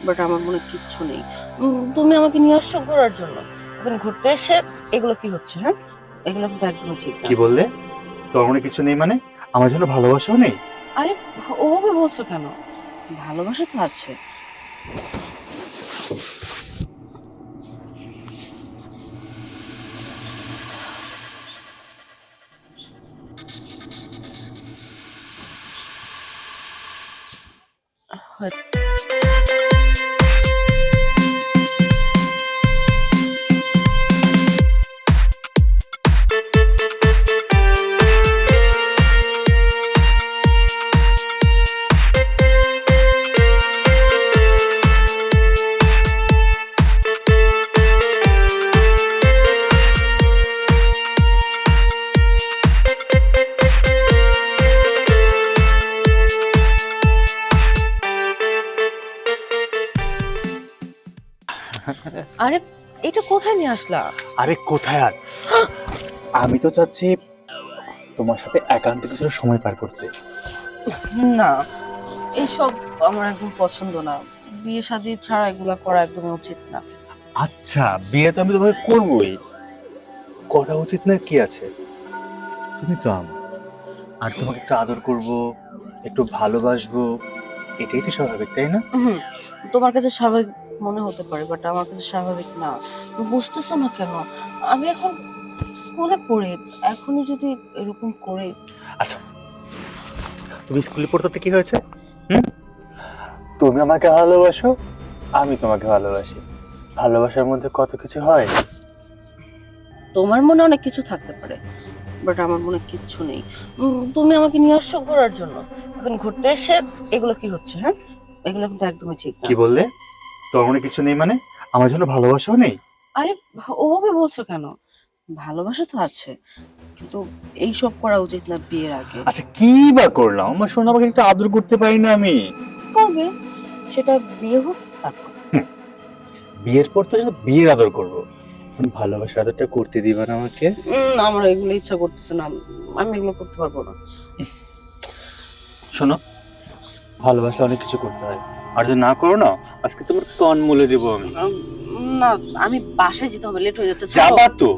But আমার মনে কিচ্ছু নেই। তুমি আমাকে নিয়ে আসছো ঘোরার জন্য, এখন ঘুরতে এসে এগুলো কি হচ্ছে? হ্যাঁ, এগুলো কিন্তু একদমই ঠিক না। কি বললে? তোর মনে কিছু নেই মানে? আমার জন্য ভালোবাসাও নেই? আরে ওভাবে বলছো কেন? ভালোবাসা তো আছে। আরে এটা কোথায় নিয়ে আসলা? আরে কোথায় আর, আমি তো চাচ্ছি তোমার সাথে একান্তে কিছু সময় পার করতে। না, এইসব আমার একদম পছন্দ না। বিয়ে শাদী ছাড়া এগুলা করা একদমই উচিত না। আচ্ছা, বিয়ে তো আমি তোমাকে করবোই, করা উচিত না কি আছে? তুমি তো আমি, আর তোমাকে একটু আদর করব, একটু ভালোবাসবো, এটাই তো স্বাভাবিক, তাই না? হুম, তোমার কাছে স্বাভাবিক মনে হতে পারে, বাট আমার কাছে স্বাভাবিক না। বুঝতেছো না কেন? আমি এখন স্কুলে পড়ি, এখনই যদি এরকম করি। আচ্ছা, তুমি স্কুলে পড়তে কি হয়েছে? হুম, তুমি আমাকে ভালোবাসো, আমি তোমাকে ভালোবাসি, ভালোবাসার মধ্যে কত কিছু হয়। তোমার মনে অনেক কিছু থাকতে পারে, বাট আমার মনে কিচ্ছু নেই। তুমি আমাকে নিয়ে আসছো ঘোরার জন্য, এখন ঘুরতে এসে এগুলো কি হচ্ছে? হ্যাঁ, এগুলো কিন্তু একদমই ঠিক না। কি বললে? তোর মনে কিছু নেই মানে? আমার জন্য ভালোবাসাও নেই? আরে ওভাবে বলছো কেন? ভালোবাসা তো আছে, কিন্তু এইসব করা উচিত না বিয়ের আগে। আচ্ছা, কি বা করলাম? আমার শোনো, আমাকে একটু আদর করতে পারি না আমি? করবে, সেটা বিয়ে হোক তারপর। হুম, বিয়ের পর তো শুধু বিয়ের আদর করবো, এখন ভালোবাসার আদরটা করতে দিবা না আমাকে? আমার এগুলো ইচ্ছা করতেছে না, আমি এগুলো করতে পারবো না। শোনো, ভালোবাসলে অনেক কিছু করতে হয়, আর যদি না করো না, আজকে তোমার কান মলে দেবো আমি। না, আমি বাসায় যেতে হবে, লেট হয়ে যাচ্ছে। ছাড়ো। যাবা তো?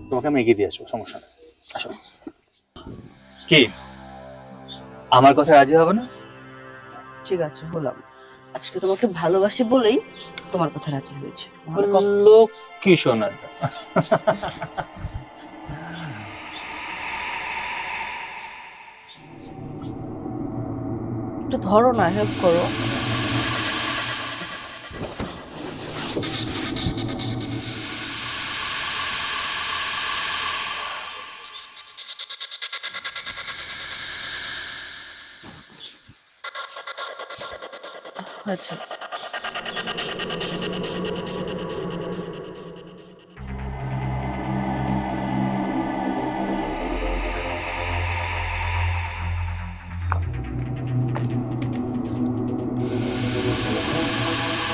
তোমাকে আমি এগিয়ে দিয়ে আসবো, সমস্যা নেই। আসো। কি, আমার কথা রাজি হবে না? ঠিক আছে, হলাম। আজকে তোমাকে ভালোবাসি বলেই তোমার কথা রাজি হয়েছে, নাহলে লক্ষ্মী সোনাটা। একটু ধরো না, হেল্প করো। আচ্ছা,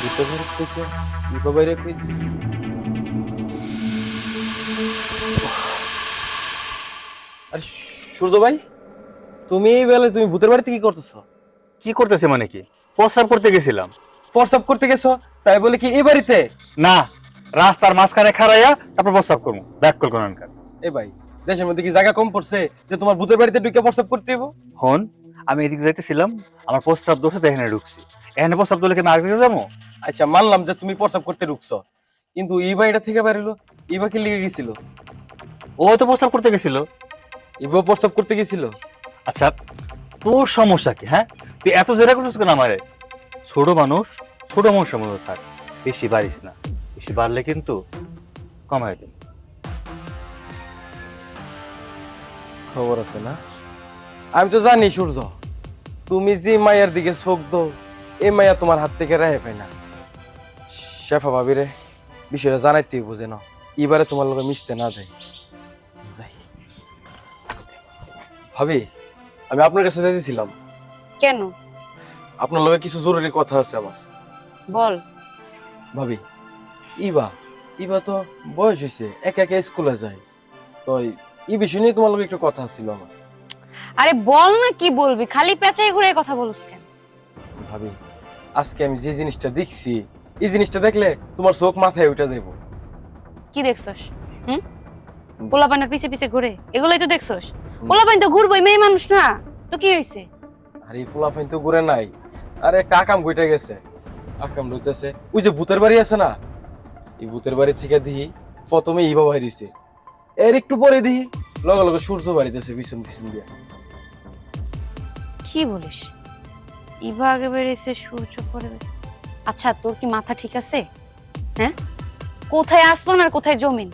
ভিতরের থেকে দীপা বাইরে কইছি। আরে সূর্য ভাই, তুমি এই বেলায় তুমি ভূতের বাড়িতে কি করতেছো? কি করতেছে মানে? কি, প্রস্রাব করতে গেছিলাম। ফর্সআপ করতে গেছো? তাই বলে কি এই বাড়িতে? না, রাস্তার মাঝখানে খাড়াইয়া তারপর প্রস্রাব করবো, ব্যাক কল করেন। এ ভাই, দেশের মধ্যে কি জায়গা কম পড়ছে যে তোমার ভূতের বাড়িতে ঢুকে ফর্সআপ করতে হইব? হন, আমি এদিকে যাইতেছিলাম, আমার প্রস্রাব দোষে তো এখানে ঢুকছি, এখানে প্রস্রাব দোলে কি না আগে যাবো? আচ্ছা, মানলাম যে তুমি ফর্সআপ করতে ঢুকছো, কিন্তু এই বাড়িটা থেকে বেরোলো, ইবা কি লিগে গেছিল? ও তো প্রস্রাব করতে গেছিল। ইবা ফর্সআপ করতে গেছিল? আচ্ছা, তোর সমস্যা কি? হ্যাঁ, তুই এত জেরা করছিস কেন আমারে? ছোট মানুষ, ছোট মানুষের মতো থাক, বেশি বাড়িস না, বেশি বাড়লে কিন্তু কমাই দিন। খবর আছে না? আমি তো জানি সূর্য, তুমি যে মায়ের দিকে চোখ দো, এই মায়া তোমার হাত থেকে রেহাই পায় না। শেফা ভাবিরে বিষয়টা জানাইতেই বুঝে না, এবারে তোমার লগে মিশতে না দেয়। যাই ভাবি, আমি আপনার কাছে যাইতেছিলাম, কেন? আপনার লগে কিছু জরুরি কথা আছে আমার। বল। ভাবি, ইবা ইবা তো বয়স হয়েছে, একা একা স্কুলে যায়, তো এই বিষয় নিয়ে তোমার লগে একটু কথা ছিল আমার। আরে বল না, কি বলবি? খালি পেঁচাই ঘুরে কথা বলছ কেন? ভাবি, আজকে আমি যে জিনিসটা দেখছি, এই জিনিসটা দেখলে তোমার চোখ মাথায় উঠে যাইব। কি দেখছস? পোলাপানের পিছে পিছে ঘুরে এগুলোই তো দেখছস? পোলাপান তো ঘুরবই, মেয়ে মানুষ না। তো কি হইছে? আর এই ফুলাফাইন তো ঘুরে নাই, আরে একটা আকাম কইটা গেছে। আকাম লইতেছে ওই যে ভূতের বাড়ি আছে না, এই ভূতের বাড়ি থেকে দিই প্রথমে ইবা বাইরিছে, এর একটু পরে দিই লগে লগে সূর্য বাড়িতেছে পিছন পিছন দিয়া। কি বলিস? ইভা আগে বেরিয়েছে, সূর্য পরে আচ্ছা, তোর কি মাথা ঠিক আছে? হ্যাঁ, কোথায় আসমান আর কোথায় জমিন?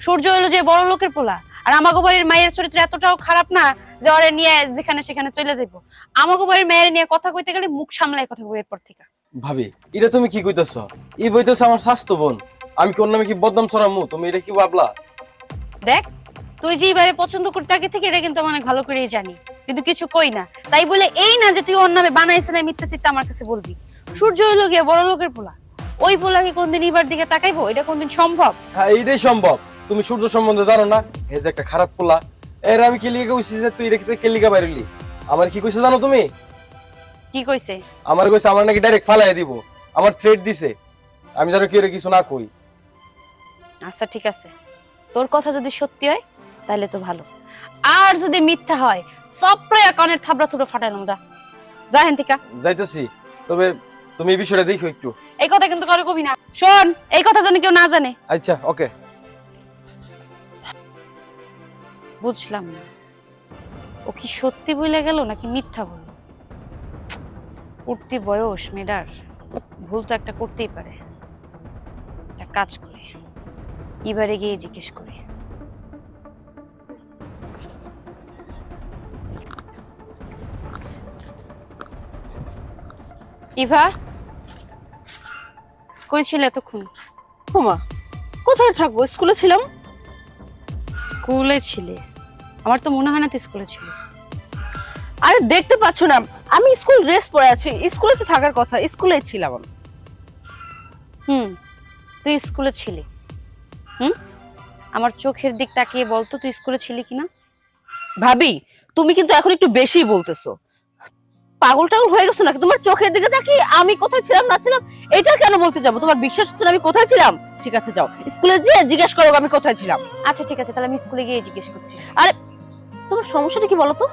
সূর্য হলো যে বড় লোকের পোলা, আর আমাগো বাড়ির মায়ের চরিত্র এতটাও খারাপ না যে ওরে নিয়ে যেখানে সেখানে চলে যাইবো। আমাগো বাড়ির মায়ের নিয়ে কথা কইতে গেলে মুখ সামলায় কথা কই এরপর থেকে। ভাবি এটা তুমি কি কইতেছ? ই বইতেছে আমার স্বাস্থ্য বোন, আমি কোন নামে কি বদনাম ছড়ামু? তুমি এটা কি ভাবলা? দেখ, তুই যে এবারে পছন্দ করতে আগে থেকে এটা কিন্তু আমি অনেক ভালো করেই জানি, কিন্তু কিছু কই না। তাই বলে এই না যে তুই ওর নামে বানাইছ না মিথ্যা চিত্তা আমার কাছে বলবি। সূর্য হইলো গিয়ে বড় লোকের পোলা, ওই পোলা কি কোনদিন এবার দিকে তাকাইবো? এটা কোনদিন সম্ভব? হ্যাঁ এইটাই সম্ভব। তুমি সূর্য সম্বন্ধে জানো না? হে যে একটা খারাপ পোলা, এর আমি কে লিগা কইছি যে তুই রেখে কে লিগা বাইরলি? আমার কি কইছে জানো তুমি? কি কইছে? আমার কইছে আমার নাকি ডাইরেক্ট ফালাই দিব, আমার থ্রেট দিছে, আমি যেন কেউ কিছু না কই। আচ্ছা ঠিক আছে, তোর কথা যদি সত্যি হয় তাহলে তো ভালো, আর যদি মিথ্যা হয় সব প্রায় কানের থাবড়া থুবড়া ফাটাইলাম। যা যা হেন থেকে। যাইতেছি, তবে তুমি এই বিষয়টা দেখো একটু। এই কথা কিন্তু কারো কবি না, শোন, এই কথা যেন কেউ না জানে। আচ্ছা ওকে। বুঝলাম না, ও কি সত্যি বলে গেল নাকি মিথ্যা বলল? উঠতি বয়স মেয়েটার, ভুল তো একটা করতেই পারে। একটা কাজ করি, এবারে গিয়ে জিজ্ঞেস করি। ইভা, কই ছিলে এতক্ষণ? ওমা, কোথায় থাকবো? স্কুলে ছিলাম। স্কুলে ছিলে? আমার তো মনে হয় না তুই স্কুলে ছিলে। আরে দেখতে পাচ্ছ না আমি স্কুল ড্রেস পরে আছি, স্কুলে তো থাকার কথা, স্কুলে ছিলাম আমি। তুই স্কুলে ছিলি? আমার চোখের দিক তাকিয়ে বলতো তুই স্কুলে ছিলি কিনা। ভাবি, তুমি কিন্তু এখন একটু বেশি বলতেছো। পাগল টাগল হয়ে গেছো নাকি? তোমার চোখের দিকে তাকিয়ে আমি কোথায় ছিলাম না ছিলাম এটা কেন বলতে যাবো? তোমার বিশ্বাস হচ্ছে না আমি কোথায় ছিলাম? ঠিক আছে যাও স্কুলে গিয়ে জিজ্ঞেস করো আমি কোথায় ছিলাম। আচ্ছা ঠিক আছে, তাহলে আমি স্কুলে গিয়ে জিজ্ঞেস করছি। আরে তোমার সমস্যাটা কি বলো তো?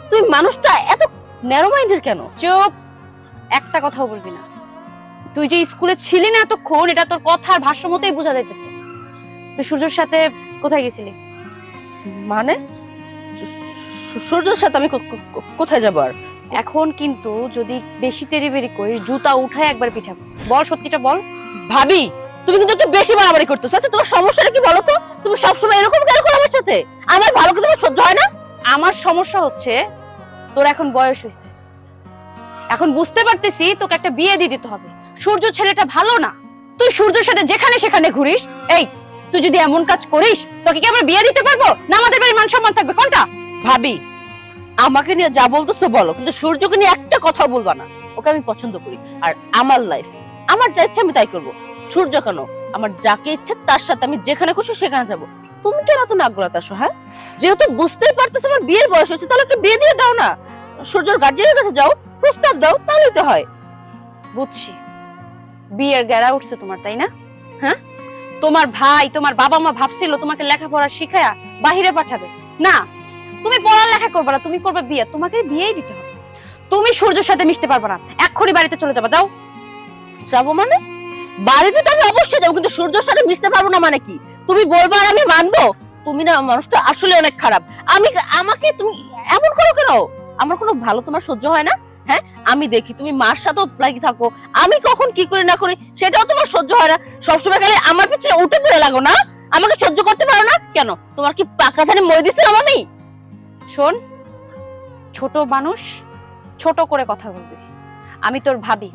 তুমি মানুষটা এত ন্যারো মাইন্ডের কেন? চুপ, একটা কথাও বলবি না। তুই যে স্কুলে ছিলি না এতক্ষণ, এটা তোর কথার ভাষ্য মতোই বোঝা যাইতেছে। তুই সূর্যর সাথে কোথায় গেছিলি? মানে সূর্যের সাথে আমি কোথায় যাবো? আর এখন কিন্তু যদি বেশি তেড়িবেড়ি করিস জুতা উঠায় একবার পিঠাবো। বল, সত্যিটা বল। ভাবি, তুমি কিন্তু একটু বেশি বাড়াবাড়ি করতেছো। আচ্ছা তোমার সমস্যাটা কি বলো তো? তুমি সবসময় এরকম কেন করো আমার সাথে? আমার ভালো করে তোমার সহ্য হয় না? আমার সমস্যা হচ্ছে তোর এখন বয়স হয়েছে, এখন বুঝতে পারতেছি তোকে একটা বিয়ে দিয়ে দিতে হবে। সূর্য ছেলেটা ভালো না, তুই সূর্যের সাথে যেখানে সেখানে ঘুরিস। এই তুই যদি এমন কাজ করিস তোকে কি আমরা বিয়ে দিতে পারবো না? আমাদের বাড়ির মান সম্মান থাকবে কোনটা? ভাবি, আমাকে নিয়ে যা বলতেছো বলো, কিন্তু সূর্যকে নিয়ে একটা কথা বলবা না। ওকে আমি পছন্দ করি, আর আমার লাইফ আমার যা ইচ্ছা আমি তাই করবো। সূর্য কেন, আমার যাকে ইচ্ছে তার সাথে আমি যেখানে খুশি সেখানে যাবো। তুমি কেন এত নাক গলাতেছো? হ্যাঁ, যেহেতু বুঝতেই পারতেছো আমার বিয়ের বয়স হয়েছে, তাহলে একটা বিয়ে দিয়ে দাও না। সূর্যর গার্জিয়ানের কাছে যাও, প্রস্তাব দাও, তাহলেই তো হয়। বুঝছি, বিয়ের গেরা উঠছে তোমার, তাই না? হ্যাঁ, তোমার ভাই তোমার বাবা মা ভাবছিল তোমাকে লেখাপড়া শিখায়া বাহিরে পাঠাবে। না, তুমি পড়ালেখা করবে না, তুমি করবে বিয়ে। তোমাকে বিয়েই দিতে হবে। তুমি সূর্যের সাথে মিশতে পারবে না, এক্ষুনি বাড়িতে চলে যাবা। যাও। যাবো মানে? বাড়িতে তো আমি অবশ্যই যাবো, কিন্তু সূর্যের সাথে মিশতে পারবো না মানে কি? তুমি বলবা আর আমি মানবো? তুমি না মানুষটা আসলে অনেক খারাপ। আমাকে তুমি এমন করো কেন? আমার কোনো ভালো তোমার সহ্য হয় না? হ্যাঁ, আমি দেখি তুমি মার সাথেও লাগি থাকো, আমি কখন কি করি না করি সেটাও তোমার সহ্য হয় না। সবসময় খালি আমার পিছনে উঠে পড়ে লাগো না। আমাকে সহ্য করতে পারো না কেন? তোমার কি পাকা ধানে মই দিছিলাম আমি? শোন, ছোট মানুষ ছোট করে কথা বলবি। আমি তোর ভাবি,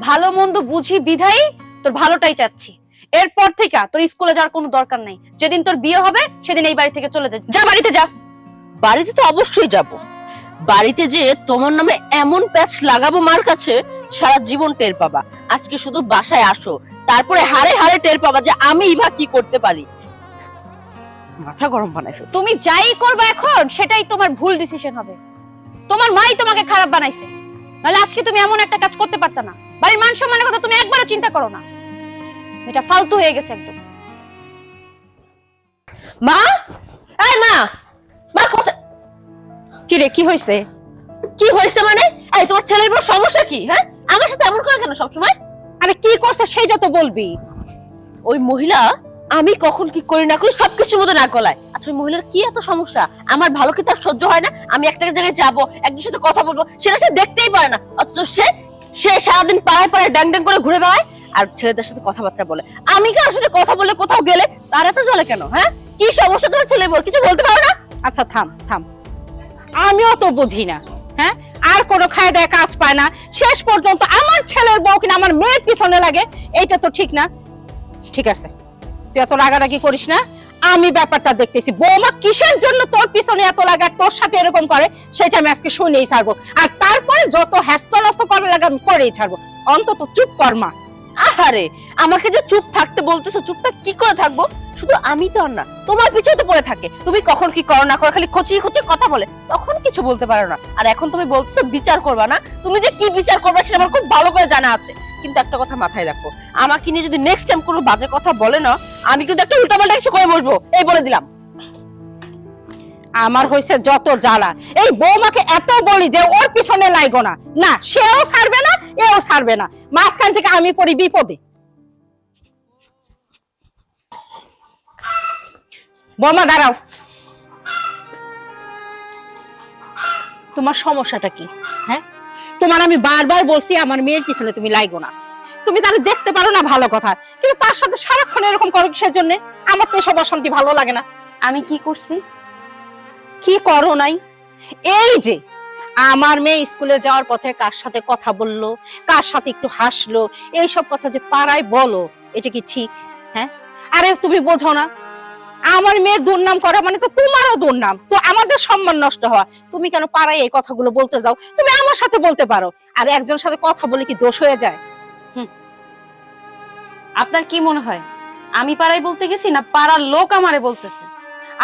ভালো মন্দ বুঝি বিধাই তোর ভালোটাই চাচ্ছি। এরপর থেকে তোর স্কুলে যাওয়ার কোনো দরকার নাই। যেদিন তোর বিয়ে হবে সেদিন এই বাড়ি থেকে চলে যা। যা, বাড়িতে যা। বাড়িতে তো অবশ্যই যাব। বাড়িতে যে তোমার নামে এমন প্যাচ লাগাবো মার কাছে, সারা জীবন টের পাবা। আজকে শুধু বাসায় আসো, তারপরে হারে হারে টের পাবা যে আমি ইভা কি করতে পারি। মাথা গরম বানাই ফেলছো। তুমি যাই করবে এখন সেটাই তোমার ভুল ডিসিশন হবে। তোমার মাই তোমাকে খারাপ বানাইছে, নাহলে আজকে তুমি এমন একটা কাজ করতে পারতা না। বাড়ির মান সম্মানের কথা তুমি একবারও চিন্তা করো না। এটা ফালতু হয়ে গেছে একদম। মা, এই মা, মা কোথায়? কি রে, কি হয়েছে? কি হয়েছে মানে? এই তোমার ছেলের বড় সমস্যা কি? হ্যাঁ, আমার সাথে এমন করে কেন সবসময়? আরে কি করছে সেইটা তো বলবি। ওই মহিলা আমি কখন কি করি না করি সবকিছুর মধ্যে নাক গলায়। আচ্ছা ওই মহিলার কি এত সমস্যা? আমার ভালো কি তার সহ্য হয় না? আমি একটা জায়গায় যাবো, একজনের সাথে কথা বলবো, সেটা সে দেখতেই পারে না। অথচ সে সারাদিন পাড়ায় পাড়ায় ড্যাং ড্যাং করে ঘুরে বেড়ায় আর ছেলেদের সাথে কথাবার্তা বলে। আমি কারোর সাথে কথা বলে কোথাও গেলে তার এত জ্বলে কেন? হ্যাঁ, কি সমস্যা তোমার ছেলের বড়? কিছু বলতে পারো না? আচ্ছা থাম থাম, আমিও তো বুঝি না। হ্যাঁ, আর কোনো খায় দেয় কাজ পায় না, শেষ পর্যন্ত আমার ছেলের বউ কিনা আমার মেয়ের পিছনে লাগে। এইটা তো ঠিক না। ঠিক আছে, তুই এত রাগারাগি করিস না, আমি ব্যাপারটা দেখতেছি। বৌমা কিসের জন্য তোর পিছনে এত লাগা, তোর সাথে এরকম করে, সেটা আমি আজকে শুনেই ছাড়বো। আর তারপরে যত হ্যাস্ত নাস্ত করা লাগে আমি করেই ছাড়বো। অন্তত চুপ কর মা। আহারে, আমাকে যে চুপ থাকতে বলতেছো, চুপটা কি করে থাকবো? শুধু আমি তো আর না, তোমার পিছনে তো পড়ে থাকে। তুমি কখন কি করো না করো খালি খচিয়ে খচিয়ে কথা বলে, তখন কিছু বলতে পারো না। আর এখন তুমি বলতেছো বিচার করবা না। তুমি যে কি বিচার করবে সেটা আমার খুব ভালো করে জানা আছে। কিন্তু একটা কথা মাথায় রাখো, আমাকে নিয়ে যদি নেক্সট টাইম কোনো বাজে কথা বলে না, আমি কিন্তু একটা উল্টাপাল্টা কিছু করে বসবো, এই বলে দিলাম। আমার হয়েছে যত জ্বালা, এই বৌমাকে এত বলি যে ওর পিছনে লাইগো না, না সেও ছাড়বে না, এও ছাড়বে না। মাঝখান থেকে আমি পড়ি বিপদে। বৌমা দাঁড়াও, তোমার সমস্যাটা কি? হ্যাঁ, তোমার আমি বারবার বলছি আমার মেয়ের পিছনে তুমি লাইগো না। তুমি তাহলে দেখতে পারো না, ভালো কথা, কিন্তু তার সাথে সারাক্ষণ এরকম করো কিসের জন্য? আমার তো এসব অশান্তি ভালো লাগে না। আমি কি করছি? কি করো নাই? এই যে আমার মেয়ে স্কুলে যাওয়ার পথে কার সাথে কথা বললো, কার সাথে একটু হাসলো, এই সব কথা যে পাড়ায় বলো, এটা কি ঠিক? হ্যাঁ, আরে তুমি বোঝো না, আমার মেয়ের দুর্নাম করা মানে তো তোমারও দুর্নাম, তো আমাদের সম্মান নষ্ট হওয়া। তুমি কেন পাড়ায় এই কথাগুলো বলতে যাও? তুমি আমার সাথে বলতে পারো। আর একজনের সাথে কথা বলে কি দোষ হয়ে যায়? আপনার কি মনে হয় আমি পাড়ায় বলতে গেছি, না পাড়ার লোক আমারে বলতেছে?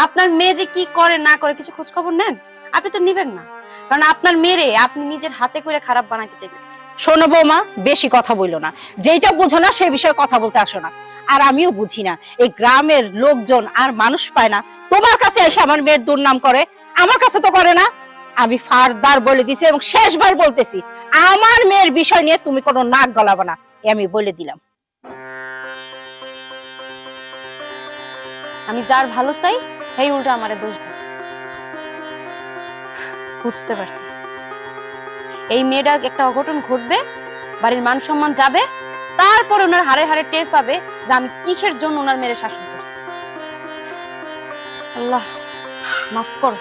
আপনার মেয়ে যে কি করে না করে কিছু খোঁজ খবর নেন? আপনি তো নিবেন না, কারণ আপনার মেয়েরে আপনি নিজের হাতে করে খারাপ বানাতে চাইতেন। শোনো বৌমা, বেশি কথা বইলো না, যেটা বুঝো না সেই বিষয়ে কথা বলতে আসো না। আর আমিও বুঝি না, এই গ্রামের লোকজন আর মানুষ পায় না তোমার কাছে এসে আমার মেয়ের দুর্নাম করে। আমার কাছে তো করে না। আমি ফারদার বলে দিছি এবং শেষবার বলতেছি, আমার মেয়ের বিষয় নিয়ে তুমি কোনো নাক গলাবে না, আমি বলে দিলাম। আমি যার ভালো চাই সেই উল্টা আমারে দোষ দেয়। বুঝতে পারছি এই মেয়েটার একটা অঘটন ঘটবে, বাড়ির মান সম্মান যাবে, তারপর ওনার হাড়ে হাড়ে টের পাবে যে আমি কিসের জন্য ওনার মেরে শাসন করছি। আল্লাহ মাফ করো।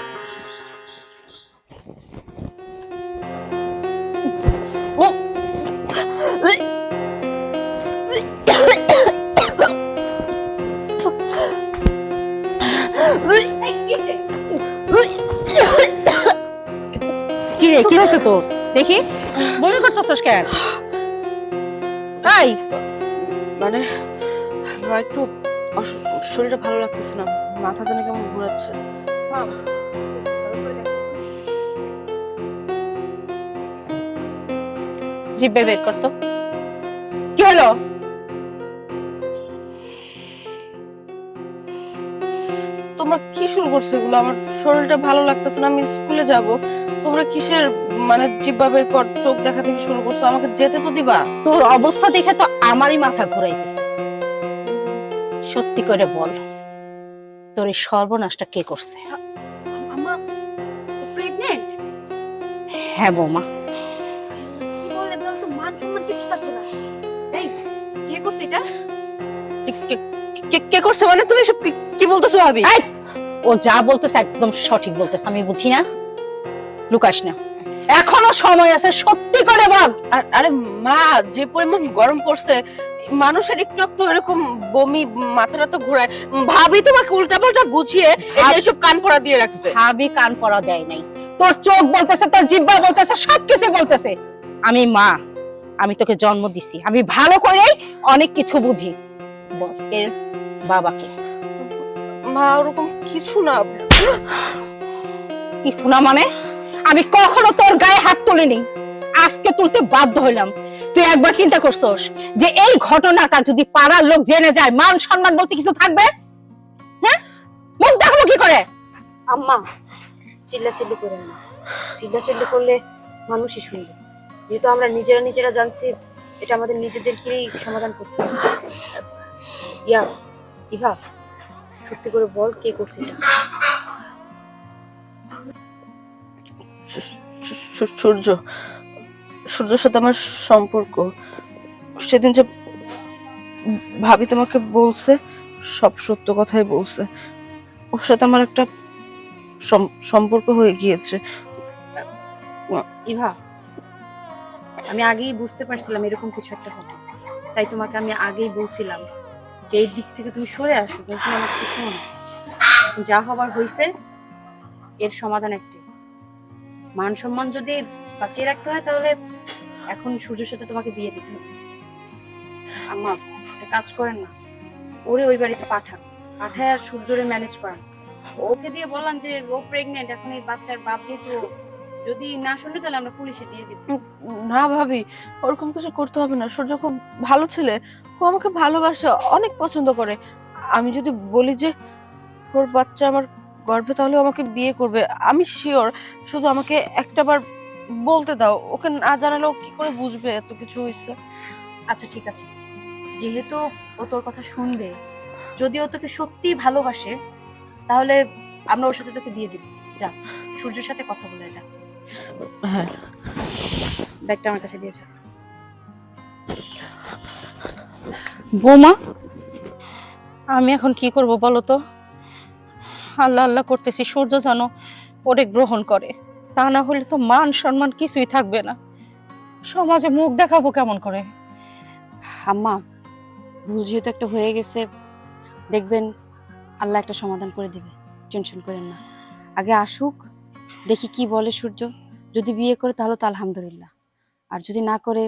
কি রে, কি হয়েছে তোর? দেখি বমি করতেছস কেন? এই মানে একটু শরীরটা ভালো লাগতেছে না, মাথা জানি কেমন ঘোরাচ্ছে। জিভে বের করতো। কি হলো? তোমরা কি শুরু করছো এগুলো? আমার শরীরটা ভালো লাগতেছে না, আমি স্কুলে যাব। তোমরা কিসের মানে জিব্বা বের কর, চোখ দেখা থেকে শুরু করছো? আমাকে যেতে তো দিবা? তোর অবস্থা দেখে তো আমারই মাথা ঘুরাইতেছে। সত্যি করে বল, তোর এই সর্বনাশটা কে করছে? আমরা প্রেগন্যান্ট? হ্যাঁ বৌমা। কি বলে তাহলে তো মান সম্মান কিছু থাকবে না। এই কে করছে এটা? কে করছে মানে? তুমি সব কি বলতেছো ভাবি? এই, ও যা বলতেছে একদম সঠিক বলতেছে, আমি বুঝি না। লুকাস না, এখনো সময় আছে, সত্যি করে বল। আরে মা, যে পরিমাণ গরম পড়ছে, মানুষের একটু একটু এরকম বমি, মাথাটা তো ঘোরায়। ভাবি তোমাকে উল্টাপাল্টা বুঝিয়ে এসব কান পড়া দিয়ে রাখছে। ভাবি কান পড়া দেয় নাই, তোর চোখ বলতেছে, তোর জিহ্বা বলতেছে, সবকিছু বলতেছে। আমি মা, আমি তোকে জন্ম দিছি, আমি ভালো করেই অনেক কিছু বুঝি। বল এর বাবাকে। মা ওরকম কিছু না। কিছু না মানে? আমি কখনো তোর গায়ে হাত তুলিনি, আজকে তুলতে বাধ্য হইলাম। তুই একবার চিন্তা করছস যে এই ঘটনাটা যদি পাড়ার লোক জেনে যায়, মান সম্মান বলতে কিছু থাকবে? হ্যাঁ, মুখ দেখাবো কি করে? আম্মা চিল্লাচিল্লি করেন না, চিল্লাচিল্লি করলে মানুষই শুনবে। যেহেতু আমরা নিজেরা জানছি, এটা আমাদের নিজেদেরকেই সমাধান করতে হবে। ইভা, সত্যি করে বল, কে করছে এটা? সূর্যর সাথে আমার সম্পর্ক, সেদিন যে ভাবি তোমাকে বলছে, সব সত্য কথাই বলছে। ওর সাথে আমার একটা সম্পর্ক হয়ে গিয়েছে। ইভা, আমি আগেই বুঝতে পারছিলাম এরকম কিছু একটা হবে, তাই তোমাকে আমি আগেই বলছিলাম যে এই দিক থেকে তুমি সরে আসো, কিন্তু তুমি আমাকে শোনো না। যা হবার হয়েছে, এর সমাধান একটাই। মান সম্মান যদি বাঁচিয়ে রাখতে হয়, তাহলে এখন সূর্যের সাথে তোমাকে বিয়ে দিতে হবে। আম্মা একটা কাজ করেন না, ওরে ওই বাড়িতে পাঠায় আর সূর্যরে ম্যানেজ করান। ওকে দিয়ে বললাম যে ও প্রেগনেন্ট, এখন এই বাচ্চার বাপ যেহেতু, যদি না শুনে তাহলে আমরা পুলিশে দিয়ে দিব। না ভাবি, ওরকম কিছু করতে হবে না। সূর্য খুব ভালো ছেলে, ও আমাকে ভালোবাসে, অনেক পছন্দ করে। আমি যদি বলি যে ওর বাচ্চা আমার গর্ভে, তাহলে ও আমাকে বিয়ে করবে, আমি শিওর। শুধু আমাকে একটাবার বলতে দাও, ওকে না জানালে ও কি করে বুঝবে এত কিছু হয়েছে। আচ্ছা ঠিক আছে, যেহেতু ও তোর কথা শুনবে, যদি ও তোকে সত্যিই ভালোবাসে, তাহলে আমরা ওর সাথে তোকে বিয়ে দিব। যা, সূর্যের সাথে কথা বলে যা। হ্যাঁ, ব্যাগটা আমার কাছে দিয়ে যা। বৌমা, আমি এখন কি করব বলো তো? আল্লাহ আল্লাহ করতেছি সূর্য যেন ওরে গ্রহণ করে, তা না হলে তো মান সম্মান কিছুই থাকবে না। সমাজে মুখ দেখাবো কেমন করে? আম্মা, ভুল যেহেতু একটা হয়ে গেছে, দেখবেন আল্লাহ একটা সমাধান করে দিবে, টেনশন করেন না। আগে আসুক, দেখি কি বলে সূর্য। যদি বিয়ে করে তাহলে তো আলহামদুলিল্লাহ, আর যদি না করে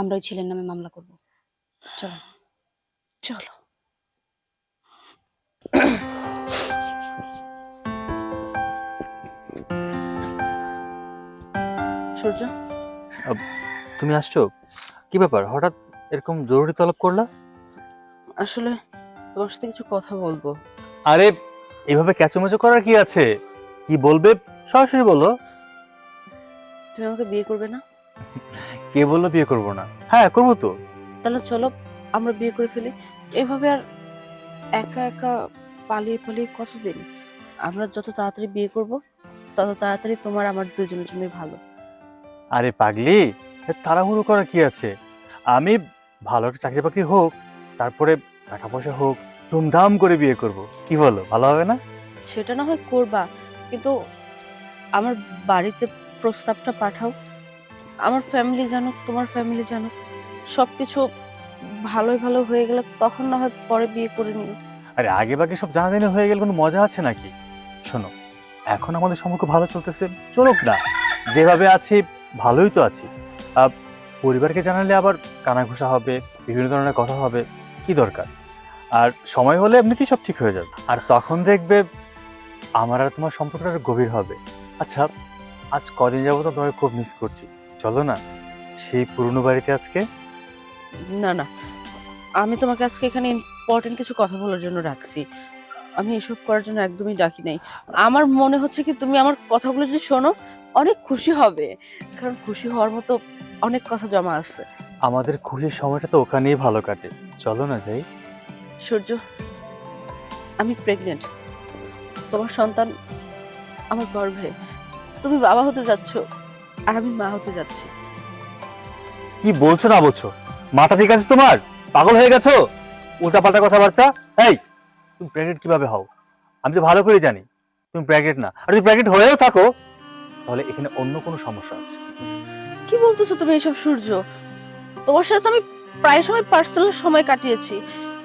আমরা ওই ছেলের নামে মামলা করব। চলো চলো। সূর্য, তুমি আসছো? কি ব্যাপার, হঠাৎ এরকম জরুরি তলব করলা? আসলে তোমার সাথে কিছু কথা বলবো। আরে এভাবে ক্যাচমেচো করার কি আছে? কি বলবে সরাসরি বলো। তুমি আমাকে বিয়ে করবে না? কে বললো বিয়ে করবো না? হ্যাঁ করবো তো। তাহলে চলো আমরা বিয়ে করে ফেলি। এভাবে আর একা একা পালিয়ে পালিয়ে কতদিন? আমরা যত তাড়াতাড়ি বিয়ে করব, তত তাড়াতাড়ি তোমার আমার দুজনের জন্য ভালো। আরে পাগলি, তাড়াহুড়ো করার কি আছে? আমি ভালো একটা চাকরি বাকরি হোক, তারপরে টাকা পয়সা হোক, ধুমধাম করে বিয়ে করব। কি বলো, ভালো হবে না? সেটা না হয় করবা, কিন্তু আমার বাড়িতে প্রস্তাবটা পাঠাও। আমার ফ্যামিলি জানুক, তোমার ফ্যামিলি জানুক, সবকিছু ভালোই ভালো হয়ে গেলে তখন না হয় পরে বিয়ে করে নিও। আরে আগে বাকি সব জানাজানি হয়ে গেলে কোনো মজা আছে নাকি? শোনো, এখন আমাদের সম্পর্ক ভালো চলতেছে, চলুক না। যেভাবে আছি ভালোই তো আছি। পরিবারকে জানালে আবার কানাঘুষা হবে, বিভিন্ন ধরনের কথা হবে, কি দরকার? আর সময় হলে এমনিতেই সব ঠিক হয়ে যাবে। আর তখন দেখবে আমার আর তোমার সম্পর্কটা আরো গভীর হবে। আচ্ছা, আজ কদিন যাবো তো তোমাকে খুব মিস করছি, চলো না সেই পুরনো বাড়িতে আজকে। না না, আমি তোমাকে আজকে এখানে ইম্পর্টেন্ট কিছু কথা বলার জন্য রাখছি। আমি এসব করার জন্য একদমই ডাকি নাই। আমার মনে হচ্ছে কি তুমি আমার কথাগুলো যদি শোনো, অনেক খুশি হবে, কারণ খুশি হওয়ার মতো অনেক কথা জমা আছে। আমাদের খুশির সময়টা তো ওখানেই ভালো কাটে, চলো না যাই। সূর্য, আমি প্রেগনেন্ট, তোমার সন্তান আমার গর্ভে। তুমি বাবা হতে যাচ্ছ আর আমি মা হতে যাচ্ছি। কি বলছো না বলছো? মাথা ঠিক আছে তোমার? পাগল হয়ে গেছো? উল্টাপাল্টা কথাবার্তা। এই, তুমি প্রেগনেন্ট কিভাবে হও? আমি তো ভালো করে জানি তুমি প্রেগনেন্ট না। আর যদি প্রেগনেন্ট হয়েও থাকো, তাহলে এখানে অন্য কোনো সমস্যা আছে। কি বলতেছো তুমি এসব সূর্য? তোমার সাথে তো আমি প্রায় সময় পার্সোনাল সময় কাটিয়েছি,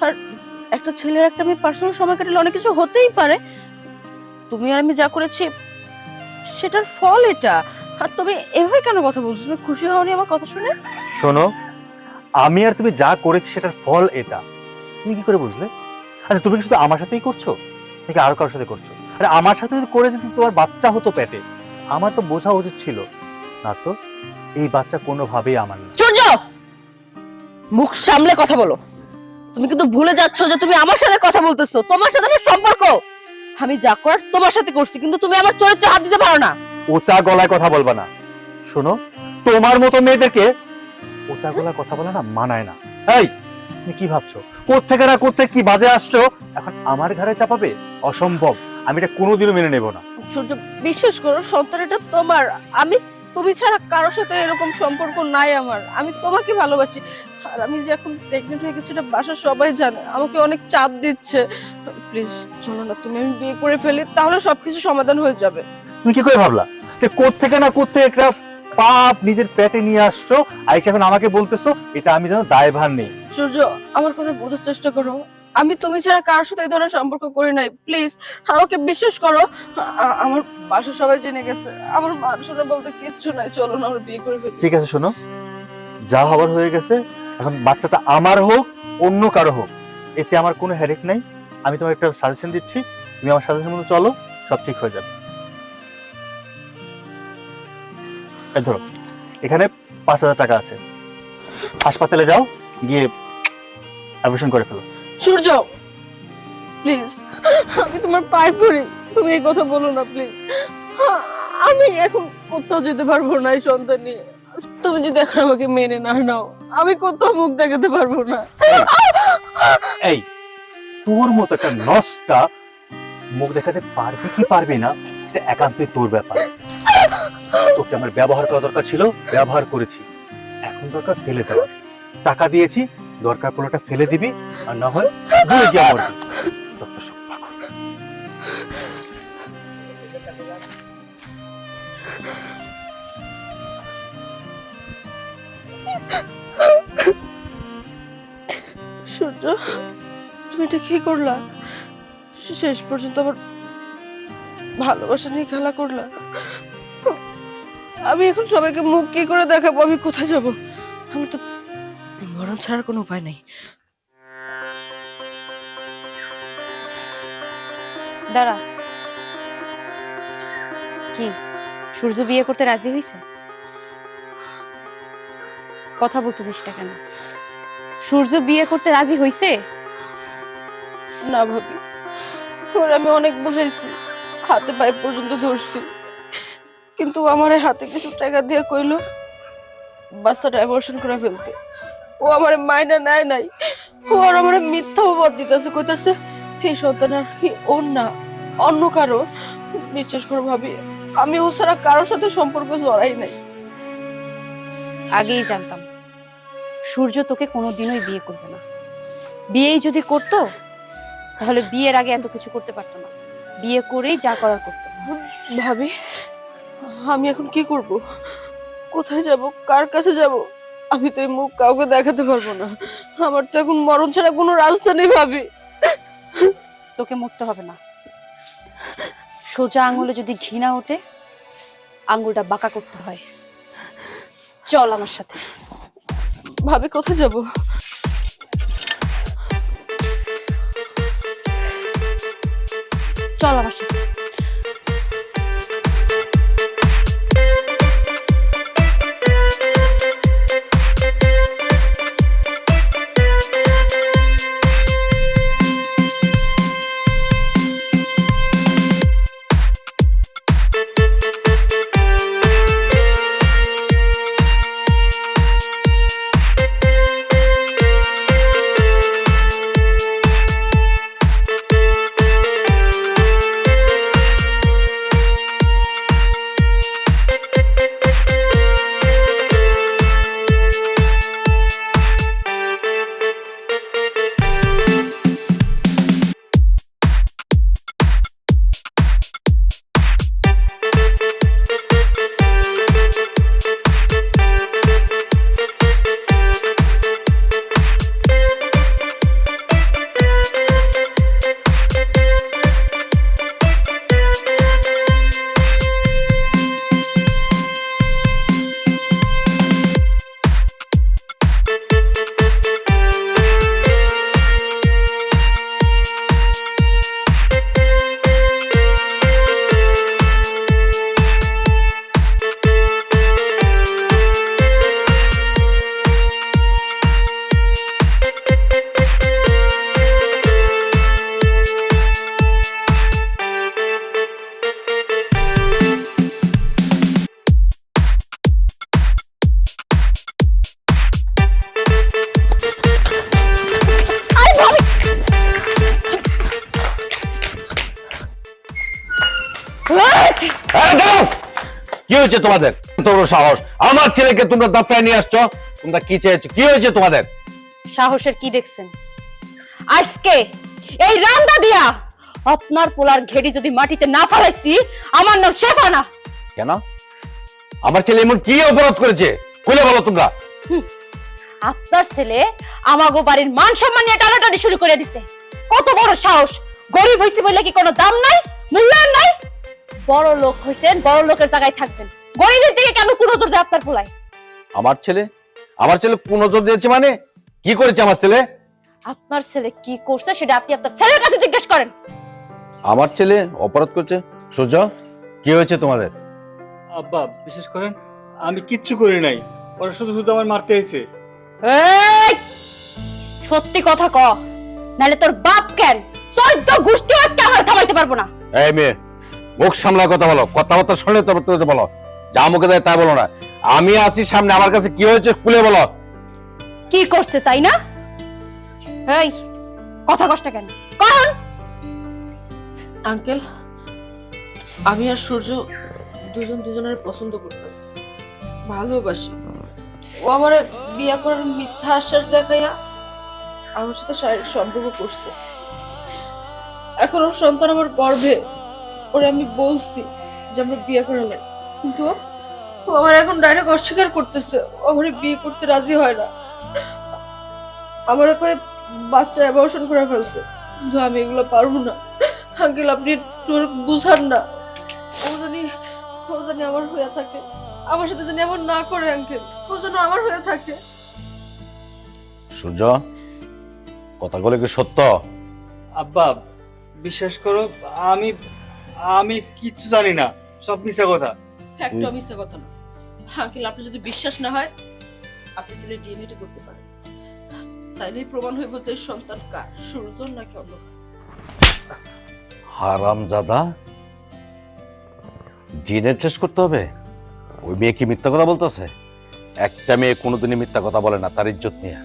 আর একটা ছেলের একটা মেয়ে পার্সোনাল সময় কাটালে অনেক কিছু হতেই পারে। তুমি আর আমি যা করেছি সেটার ফল এটা। আর তুমি এভাবে কেন কথা বলছো? তুমি খুশি হওনি আমার কথা শুনে? শোনো, আমি আর তুমি যা করেছি সেটার ফল এটা, তুমি কি করে বুঝলে? আচ্ছা, তুমি কি শুধু আমার সাথেই করছো নাকি আরো কারোর সাথে করছো? আরে আমার সাথে যদি করে যদি তোমার বাচ্চা হতো পেটে, আমার তো বোঝা উচিত ছিল না তো? এই বাচ্চা কোনোভাবেই আমার না। সূর্য, মুখ সামলে কথা বলো। তুমি কিন্তু ভুলে যাচ্ছ যে তুমি আমার সাথে কথা বলতেছো, তোমার সাথে আমার সম্পর্ক। আমি যা করার তোমার সাথে করছি, কিন্তু তুমি আমার চরিত্রে হাত দিতে পারো না। ওচা গলায় কথা বলবা না। শোনো, তোমার মতো মেয়েদেরকে ওচা গলায় কথা বলা না মানায় না। এই, তুমি কি ভাবছো? কোত্থেকে না কোত্থেকে কি বাজে আসছো, এখন আমার ঘরে চাপাবে? অসম্ভব, আমি এটা কোনোদিনও মেনে নেব না। সূর্য, বিশ্বাস করো, সন্তানটা তোমার। আমি তুমি ছাড়া কারোর সাথে এরকম সম্পর্ক নাই আমার। আমি তোমাকে ভালোবাসি। আর আমি যে এখন প্রেগনেন্ট হয়ে গেছি, এটা বাসার সবাই জানে। আমাকে অনেক চাপ দিচ্ছে। প্লিজ চলো না, তুমি আমি বিয়ে করে ফেলি, তাহলে সবকিছু সমাধান হয়ে যাবে। তুমি কি করে ভাবলা যে কোত্থেকে না কোত্থেকে একটা পাপ নিজের পেটে নিয়ে আসছো, আইসা এখন আমাকে বলতেছো এটা আমি যেন দায়ভার নেই? সূর্য, আমার কথা বোঝার চেষ্টা করো। আমি তুমি ছাড়া কারোর সাথে এই ধরনের সম্পর্ক করি নাই। প্লিজ আমাকে বিশ্বাস করো। আমার বাসা সবাই জেনে গেছে, আমার মানুষরা বলতে কিচ্ছু নাই। চলো না, আমরা বিয়ে করে ফেলি। ঠিক আছে, শোনো, যা হবার হয়ে গেছে। এখন বাচ্চাটা আমার হোক অন্য কারো হোক, এতে আমার কোনো হেডেক নাই। আমি তোমার একটা সাজেশন দিচ্ছি, তুমি আমার সাজেশন মতো চলো, সব ঠিক হয়ে যাবে। এই ধরো, এখানে 5,000 টাকা আছে, হাসপাতালে যাও, গিয়ে অপারেশন করে ফেলো। সূর্য, প্লিজ, আমি তোমার পায়ে পড়ি, তুমি এই কথা বলো না প্লিজ। আমি এখন কোথাও যেতে পারবো না এই সন্তান নিয়ে। তুমি যদি এখন আমাকে মেনে না নাও, আমি কোথাও মুখ দেখাতে পারবো না। এই, তোর মতো একটা নষ্টা মুখ দেখাতে পারবি কি পারবি না, এটা একান্তই তোর ব্যাপার। তোকে আমার ব্যবহার করা দরকার ছিল, ব্যবহার করেছি। এখন দরকার ফেলে দেওয়া। টাকা দিয়েছি, দরকার পড়লে ফেলে দিবি, আর না হয় দূরে গিয়ে মরবি। যত সব পাগল। সূর্য, তুমি এটা কি করলা? শেষ পর্যন্ত আমার ভালোবাসা নিয়ে খেলা করলা। আমি এখন সবাইকে মুখ কি করে দেখাবো? আমি কোথায় যাব? আমি তো মরণ ছাড়ার কোনো উপায় নেই। দাঁড়া, কি সূর্য বিয়ে করতে রাজি হয়েছে? কথা বলতেছিস না কেন? সূর্য বিয়ে করতে রাজি হয়েছে? না ভাবি, ওর আমি অনেক বুঝাইছি, হাতে পায়ে পর্যন্ত ধরছি, কিন্তু আমার এই হাতে কিছু টাকা দিয়ে কইলো বাচ্চাটা অ্যাবর্শন করে ফেলতে। ও আমার মাইনা নেয় নাই। ও আর আমার মিথ্যা অপবাদ দিতেছে, কইতাছে এই সন্তান আর কি ওর না, অন্য কারো। বিশ্বাস করো ভাবি, আমি ও ছাড়া কারোর সাথে সম্পর্ক জড়াই নাই। আগেই জানতাম সূর্য তোকে কোনোদিনই বিয়ে করবে না। বিয়েই যদি করতো তাহলে বিয়ের আগে এত কিছু করতে পারতো না। বিয়ে করেই যা করার করতো। ভাবি, আমি এখন কি করব? কোথায় যাব? কার কাছে যাব? আমি তো এই মুখ কাউকে দেখাতে পারবো না। আমার তো এখন মরণ ছাড়া কোনো রাস্তা নেই ভাবি। তোকে মরতে হবে না। সোজা আঙুলে যদি ঘৃণা ওঠে, আঙুলটা বাঁকা করতে হয়। চল আমার সাথে। ভাবি, কোথায় যাব? চল আমার সাথে। হয়েছে তোমাদের? তোমার সাহস, আমার ছেলেকে তোমরা দাফায় নিয়ে আসছো, তোমরা কি চেয়েছো? কি হয়েছে তোমাদের? সাহসের কি দেখছেন? আজকে এই রান্দা দিয়া আপনার পোলার ঘেড়ি যদি মাটিতে না ফালাইছি, আমার নাম শেফা না। কেন? আমার ছেলে এমন কি অপরাধ করেছে? খুলে বলো তোমরা। আপনার ছেলে আমাগো বাড়ির মান সম্মান নিয়ে টানাটানি শুরু করে দিছে। কত বড় সাহস! গরিব হইছে বলে কি কোনো দাম নাই, মূল্যায়ন নাই? বড় লোক হইছেন, বড় লোকের জায়গায় থাকবেন। গরিবের দিকে কেন কোন নজর দেয় আপনার পোলায়? আমার ছেলে কোন নজর দিয়েছে মানে? কি করেছে আমার ছেলে? আপনার ছেলে কি করছে সেটা আপনি আপনার ছেলের কাছে জিজ্ঞেস করেন। আমার ছেলে অপরাধ করছে? সূর্য, কি হয়েছে তোমাদের? আব্বা বিশেষ করেন আমি কিচ্ছু করি নাই, ওরা শুধু শুধু আমার মারতে এসেছে। এই, সত্যি কথা ক, নালে তোর বাপ কেন 14 গোষ্ঠী আজকে আমার থামাইতে পারবো না। এই মেয়ে, মুখ সামলা কথা বলো, কথাবার্তা শুনলে তো বলো, যা মুখে দেয় তাই বলো না। আমি আছি সামনে, আমার কাছে কি হয়েছে খুলে বলো। কি করছে তাই না? এই, কথা কষ্ট কেন? কোন আঙ্কেল, আমি আর সূর্য দুজন দুজনের পছন্দ করতাম, ভালোবাসি। ও আমার বিয়ে করার মিথ্যা আশ্বাস দেখাইয়া আমার সাথে শারীরিক সম্পর্ক করছে। এখন ওর সন্তান আমার গর্ভে, ওরে আমি বলছি যে আমরা বিয়ে করা নাই, কিন্তু ও আমার এখন ডাইরেক্ট অস্বীকার করতেছে। ও আমার বিয়ে করতে রাজি হয় না, আমার কয়ে বাচ্চা অ্যাবর্শন করে ফেলতে, কিন্তু আমি এগুলো পারবো না। আঙ্কেল, আপনি একটু বুঝান না। ও জানি আমার হয়ে থাকে, আমার সাথে জানি এমন না করে। আঙ্কেল, ও যেন আমার হয়ে থাকে। সূর্য, কথাগুলো কি সত্য? আব্বা বিশ্বাস করো, আমি আমি কিচ্ছু জানি না, সব মিথ্যা কথা। একটা মিথ্যা কথা না। আঙ্কেল, আপনি যদি বিশ্বাস না হয় আপনি ছেলে ডিএনএ করতে পারেন, তাইলেই প্রমাণ হইব যে সন্তান কার, সূর্য নাকি অন্য কার। হারামজাদা, জিনের টেস্ট করতে হবে? ওই মেয়ে কি মিথ্যা কথা বলতেছে? একটা মেয়ে কোনোদিনই মিথ্যা কথা বলে না তার ইজ্জত নিয়ে।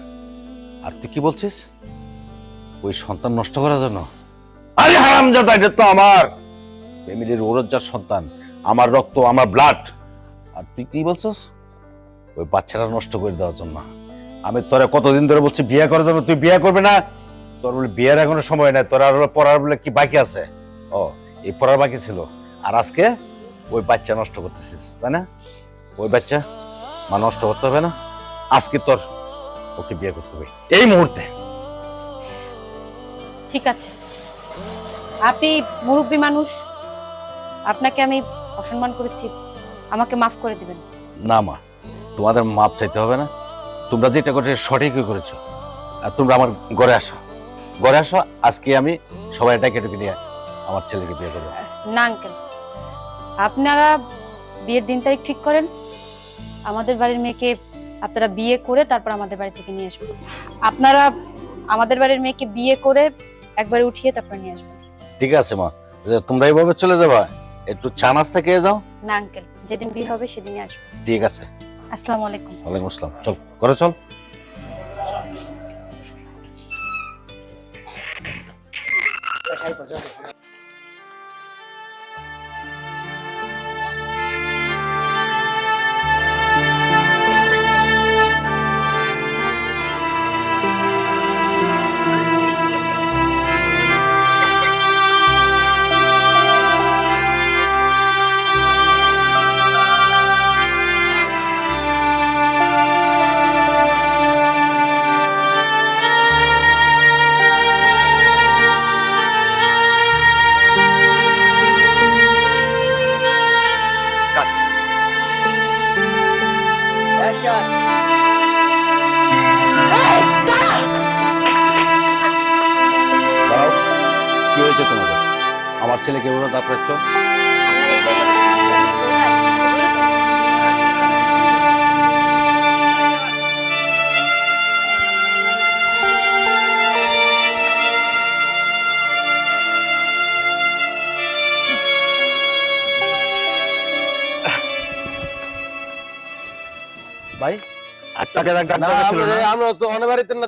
আর তুই কি বলছিস? ওই সন্তান নষ্ট করার জন্য? আরে হারামজাদা, এটা তো আমার ফ্যামিলির ওরজ্জার সন্তান, আমার রক্ত, আমার ব্লাড। আর তুই কি বলছিস? ওই বাচ্চাটা নষ্ট করে দেওয়ার জন্য? আমি তোরে কতদিন ধরে বলছি বিয়ে করার জন্য, তুই বিয়ে করবে না? তোর বলে বিয়ের এখনো সময় নাই, তোর আর পড়ার বলে কি বাকি আছে? ও, এই পড়ার বাকি ছিল, আর আজকে ওই বাচ্চা নষ্ট করতেছিস, তাই না? ওই বাচ্চা মা নষ্ট করতে হবে না? আজকে তোর ওকে বিয়ে করতে হবে এই মুহূর্তে। ঠিক আছে, আপনি মুরব্বী মানুষ, আপনাকে আমি অসম্মান করেছি, আমাকে মাফ করে দিবেন। না মা, তোমাদের মাপ চাইতে হবে না, তোমরা যেটা করেছো সঠিকই করেছো। আর তোমরা আমার ঘরে আসো, ঘরে আসো, আজকে আমি সবাই ডেকে ডেকে নিয়ে আমার ছেলেকে বিয়ে করবো। না আঙ্কেল, আপনারা বিয়ের দিন তারিখ ঠিক করেন, আমাদের বাড়ির মেয়েকে আপনারা বিয়ে করে তারপর আমাদের বাড়ি থেকে নিয়ে আসবেন। আপনারা আমাদের বাড়ির মেয়েকে বিয়ে করে একবারে উঠিয়ে তারপর নিয়ে আসবেন। ঠিক আছে মা, তোমরা এইভাবে চলে যাবা, একটু চা নাস্তা খেয়ে যাও। না আঙ্কেল, যেদিন বিয়ে হবে সেদিনই আসবো। ঠিক আছে, আসসালামু আলাইকুম। ওয়ালাইকুম আসসালাম। চল ঘরে চল। দাঁড়াও, কি হয়েছে তোমাদের? আমার ছেলেকে ওরা ডাকছ? ভাই আপনাকে না, আমরা তো অনেক বাড়িতে না